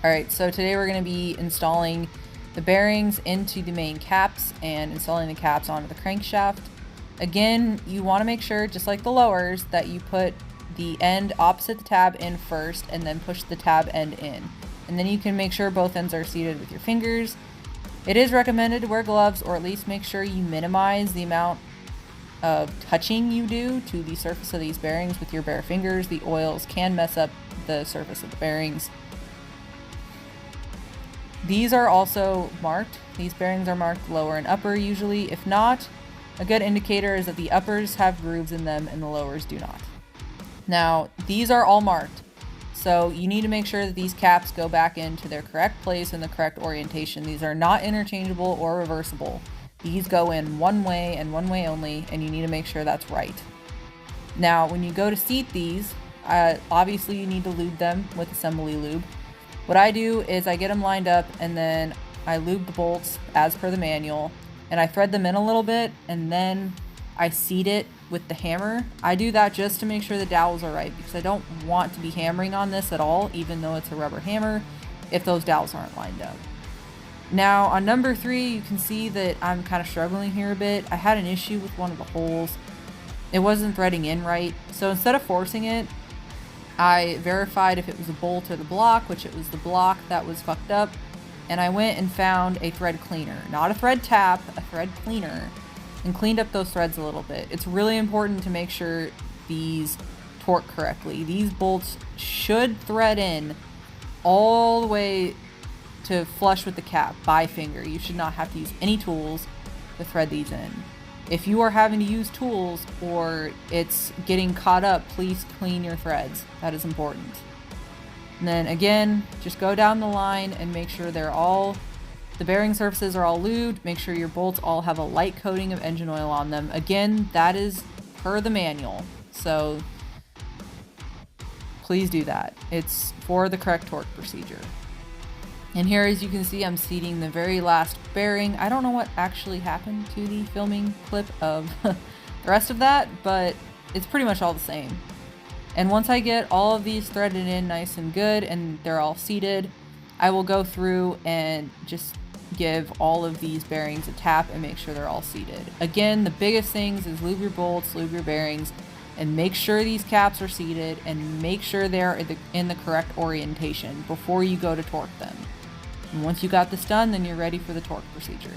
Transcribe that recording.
Alright, so today we're going to be installing the bearings into the main caps and installing the caps onto the crankshaft. Again, you want to make sure, just like the lowers, that you put the end opposite the tab in first and then push the tab end in. And then you can make sure both ends are seated with your fingers. It is recommended to wear gloves, or at least make sure you minimize the amount of touching you do to the surface of these bearings with your bare fingers. The oils can mess up the surface of the bearings. These are also marked. These bearings are marked lower and upper usually. If not, a good indicator is that the uppers have grooves in them and the lowers do not. Now, these are all marked, so you need to make sure that these caps go back into their correct place in the correct orientation. These are not interchangeable or reversible. These go in one way and one way only, and you need to make sure that's right. Now, when you go to seat these, obviously you need to lube them with assembly lube. What I do is I get them lined up and then I lube the bolts as per the manual, and I thread them in a little bit and then I seat it with the hammer. I do that just to make sure the dowels are right, because I don't want to be hammering on this at all, even though it's a rubber hammer, if those dowels aren't lined up. Now on number 3, you can see that I'm kind of struggling here a bit. I had an issue with one of the holes. It wasn't threading in right, so instead of forcing it, I verified if it was a bolt or the block, which it was the block that was fucked up, and I went and found a thread cleaner. Not a thread tap, a thread cleaner, and cleaned up those threads a little bit. It's really important to make sure these torque correctly. These bolts should thread in all the way to flush with the cap by finger. You should not have to use any tools to thread these in. If you are having to use tools or it's getting caught up, please clean your threads. That is important. And then again, just go down the line and make sure the bearing surfaces are all lubed. Make sure your bolts all have a light coating of engine oil on them. Again, that is per the manual, so please do that. It's for the correct torque procedure. And here, as you can see, I'm seating the very last bearing. I don't know what actually happened to the filming clip of the rest of that, but it's pretty much all the same. And once I get all of these threaded in nice and good and they're all seated, I will go through and just give all of these bearings a tap and make sure they're all seated. Again, the biggest things is lube your bolts, lube your bearings, and make sure these caps are seated and make sure they're in the correct orientation before you go to torque them. And once you got this done, then you're ready for the torque procedure.